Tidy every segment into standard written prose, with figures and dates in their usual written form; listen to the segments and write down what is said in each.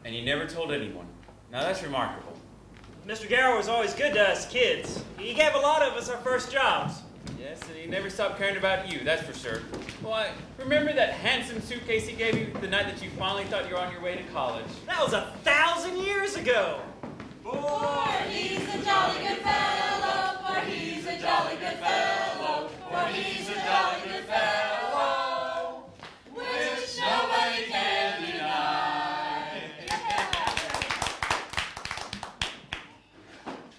And you never told anyone. Now that's remarkable. Mr. Gower was always good to us kids. He gave a lot of us our first jobs. Yes, and he never stopped caring about you, that's for sure. Why, remember that handsome suitcase he gave you the night that you finally thought you were on your way to college? That was 1,000 years ago. For he's a jolly good fellow, for he's a jolly good fellow, for he's a jolly good fellow, which nobody can deny.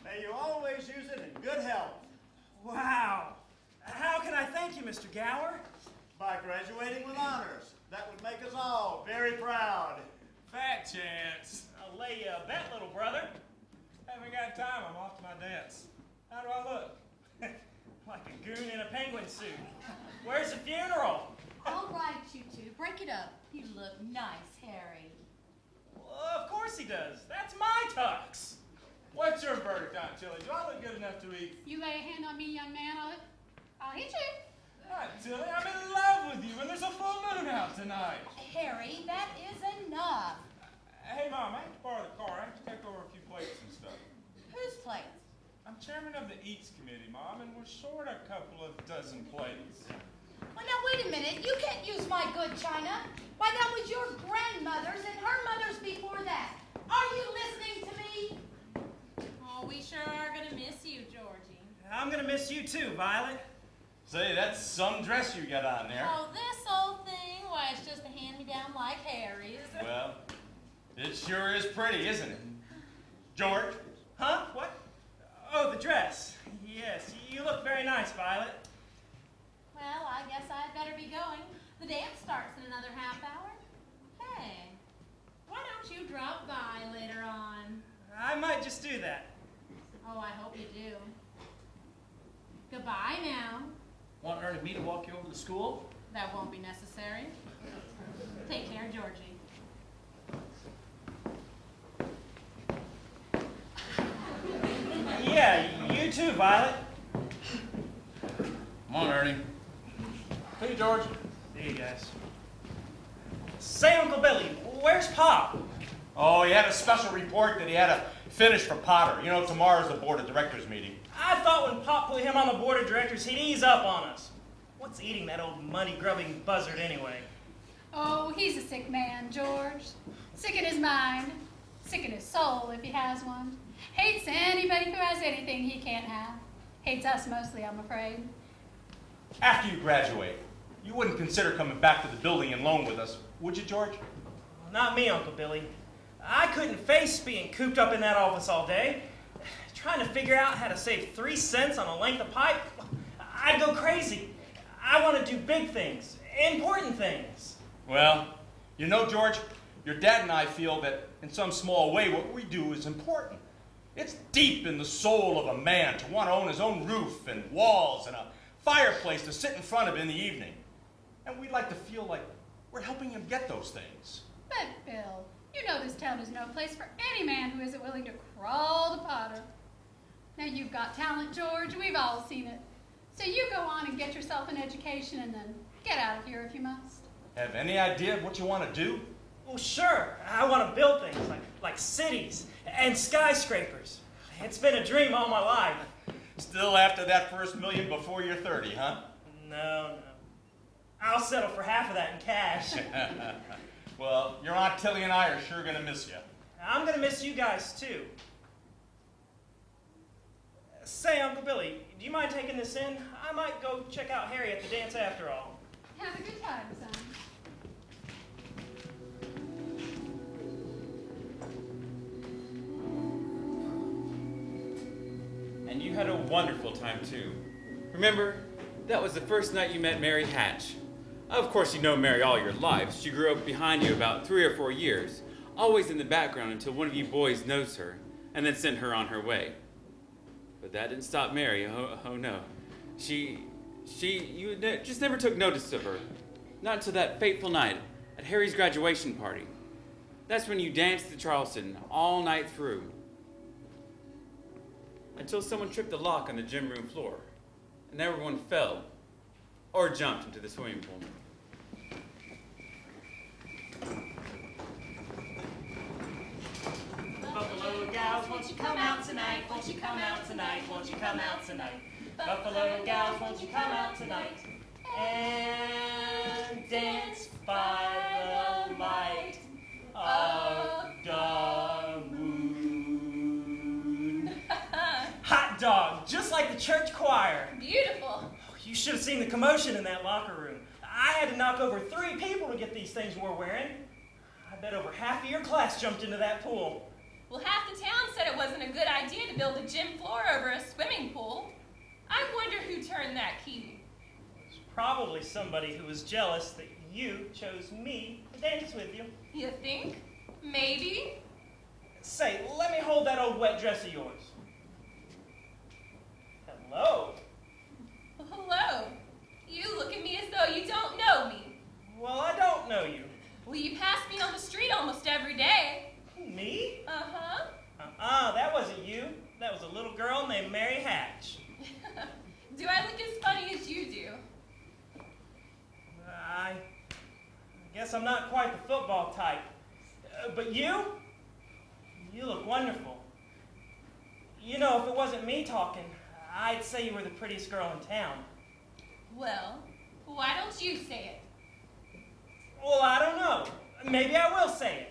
May you always use it in good health. Wow. How can I thank you, Mr. Gower? By graduating with honors. That would make us all very proud. Fat chance. I'll lay you a bet, little brother. Haven't got time. I'm off to my dance. How do I look? Like a goon in a penguin suit. Where's the funeral? All right, you two, break it up. You look nice, Harry. Well, of course he does. That's my tux. What's your verdict, Aunt Tilly? Do I look good enough to eat? You lay a hand on me, young man, I'll hit you. Aunt Tilly, I'm in love with you, and there's a full moon out tonight. Harry, that is enough. Hey, Mom, I have to borrow the car. I have to take over a few plates and stuff. Whose plates? I'm chairman of the Eats Committee, Mom, and we're short a couple of dozen plates. Well, now, wait a minute. You can't use my good china. Why, that was your grandmother's and her mother's before that. Are you listening to me? Oh, we sure are gonna miss you, Georgie. I'm gonna miss you too, Violet. Say, that's some dress you got on there. Oh, this old thing? Why, it's just a hand-me-down like Harry's. Well, it sure is pretty, isn't it? George? Huh? What? Oh, the dress. Yes, you look very nice, Violet. Well, I guess I'd better be going. The dance starts in another half hour. Hey, why don't you drop by later on? I might just do that. Oh, I hope you do. Goodbye now. Want Ernie and me to walk you over to school? That won't be necessary. Take care, Georgie. Yeah, you too, Violet. Come on, Ernie. Hey, George. There you guys. Say, Uncle Billy, where's Pop? Oh, he had a special report that he had to finish for Potter. You know, tomorrow's the board of directors meeting. I thought when Pop put him on the board of directors, he'd ease up on us. What's eating that old money-grubbing buzzard anyway? Oh, he's a sick man, George. Sick in his mind. Sick in his soul, if he has one. Hates anybody who has anything he can't have. Hates us mostly, I'm afraid. After you graduate, you wouldn't consider coming back to the building and loan with us, would you, George? Not me, Uncle Billy. I couldn't face being cooped up in that office all day. Trying to figure out how to save 3 cents on a length of pipe. I'd go crazy. I want to do big things, important things. Well, you know, George, your dad and I feel that in some small way what we do is important. It's deep in the soul of a man to want to own his own roof and walls and a fireplace to sit in front of in the evening. And we'd like to feel like we're helping him get those things. But, Bill, you know this town is no place for any man who isn't willing to crawl to Potter. Now, you've got talent, George. We've all seen it. So you go on and get yourself an education and then get out of here if you must. Have any idea of what you want to do? Well, sure. I want to build things like cities and skyscrapers. It's been a dream all my life. Still after that first million before you're 30, huh? No. I'll settle for half of that in cash. Well, your Aunt Tilly and I are sure going to miss you. I'm going to miss you guys, too. Say, Uncle Billy, do you mind taking this in? I might go check out Harry at the dance after all. Have a good time, son. And you had a wonderful time, too. Remember, that was the first night you met Mary Hatch. Of course, you know Mary all your life. She grew up behind you about 3 or 4 years, always in the background until one of you boys noticed her, and then sent her on her way. But that didn't stop Mary, oh no. You just never took notice of her. Not until that fateful night at Harry's graduation party. That's when you danced to Charleston all night through. Until someone tripped the lock on the gym room floor, and everyone fell or jumped into the swimming pool. won't you come out tonight? Won't you come out tonight? Buffalo gals, won't you come out tonight? And dance by the light of the moon. Hot dog, just like the church choir. Beautiful. You should have seen the commotion in that locker room. I had to knock over 3 people to get these things we're wearing. I bet over half of your class jumped into that pool. Well, half the town said it wasn't a good idea to build a gym floor over a swimming pool. I wonder who turned that key. It's probably somebody who was jealous that you chose me to dance with you. You think? Maybe? Say, let me hold that old wet dress of yours. Hello. Well, hello. You look at me as though you don't know me. Well, I don't know you. Well, you pass me on the street almost every day. Me? Uh-huh. That wasn't you. That was a little girl named Mary Hatch. Do I look as funny as you do? I guess I'm not quite the football type. But you look wonderful. You know, if it wasn't me talking, I'd say you were the prettiest girl in town. Well, why don't you say it? Well, I don't know. Maybe I will say it.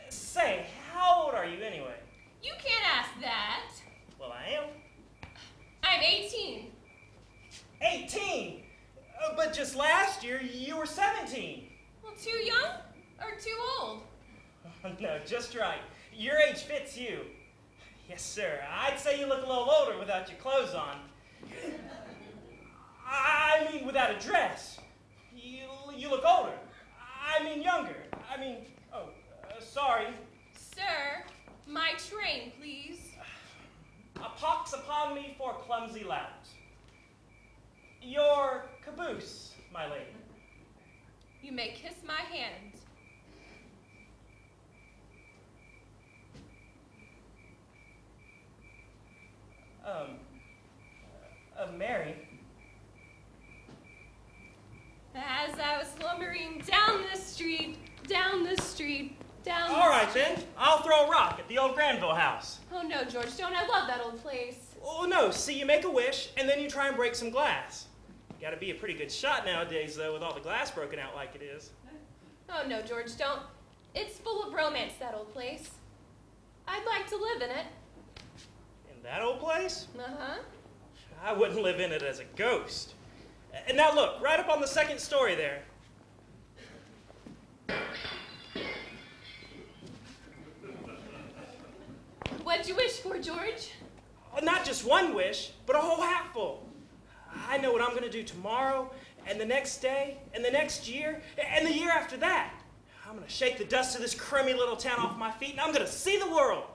Say, how old are you anyway? You can't ask that. Well, I am. I'm 18. 18? But just last year, you were 17. Well, too young or too old? No, just right. Your age fits you. Yes, sir. I'd say you look a little older without your clothes on. I mean, without a dress. You look older. I mean, younger. Sorry. Sir, my train, please. A pox upon me for clumsy lout. Your caboose, my lady. You may kiss my hand. Mary. As I was slumbering down the street, down the street, down the All right, then. I'll throw a rock at the old Granville house. Oh, no, George, don't. I love that old place. Oh, no. See, you make a wish, and then you try and break some glass. You gotta be a pretty good shot nowadays, though, with all the glass broken out like it is. Oh, no, George, don't. It's full of romance, that old place. I'd like to live in it. In that old place? Uh-huh. I wouldn't live in it as a ghost. And now look, right up on the second story there. What'd you wish for, George? Not just one wish, but a whole hatful. I know what I'm going to do tomorrow, and the next day, and the next year, and the year after that. I'm going to shake the dust of this crummy little town off my feet, and I'm going to see the world.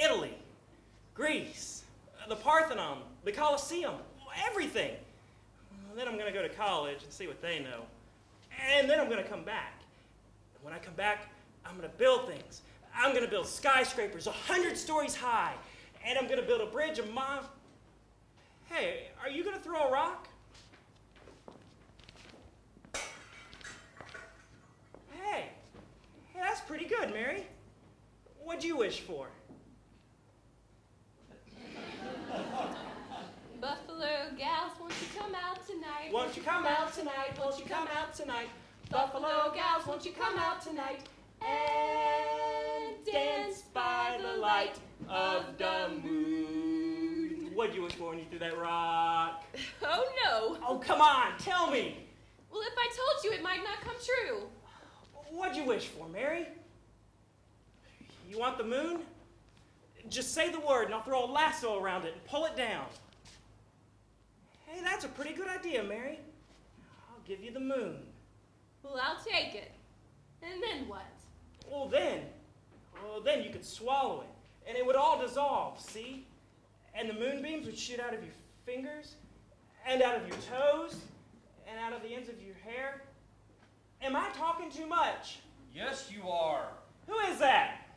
Italy, Greece, the Parthenon, the Colosseum, everything. Then I'm going to go to college and see what they know. And then I'm going to come back. And when I come back, I'm going to build things. I'm going to build skyscrapers 100 stories high. And I'm going to build a bridge a mile. Hey, are you going to throw a rock? Hey, that's pretty good, Mary. What'd you wish for? Buffalo gals, won't you come out tonight? Won't you come out tonight? Won't you come out tonight? Buffalo gals, won't you come out tonight? And dance by the light of the moon. What'd you wish for when you threw that rock? Oh, no. Oh, come on, tell me. Well, if I told you, it might not come true. What'd you wish for, Mary? You want the moon? Just say the word and I'll throw a lasso around it and pull it down. Hey, that's a pretty good idea, Mary. I'll give you the moon. Well, I'll take it. And then what? Well, then you could swallow it, and it would all dissolve, see? And the moonbeams would shoot out of your fingers, and out of your toes, and out of the ends of your hair. Am I talking too much? Yes, you are. Who is that?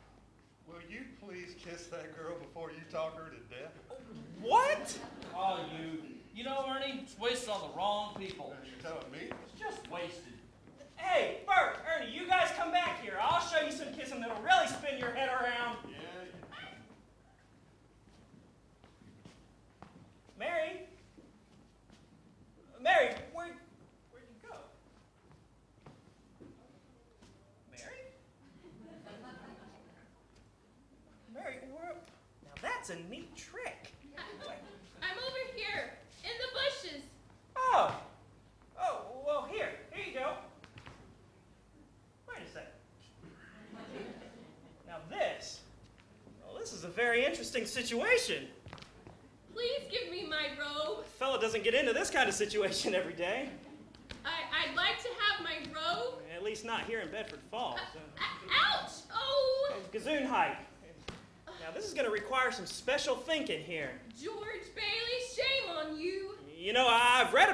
Will you please kiss that girl before you talk her to death? What? Oh, you know, Ernie, it's wasted on the wrong people. You're telling me? It's just wasted. Hey, Bert, Ernie, you guys come back here. I'll show you some kissing that'll really spin your head around. Yeah. That's a neat trick. I'm over here, in the bushes. Oh, well, here you go. Wait a second. Now this is a very interesting situation. Please give me my robe. A fella doesn't get into this kind of situation every day. I'd like to have my robe. At least not here in Bedford Falls. Ouch! Oh! Gesundheit. Now this is going to require some special thinking here. George Bailey, shame on you. You know, I've read about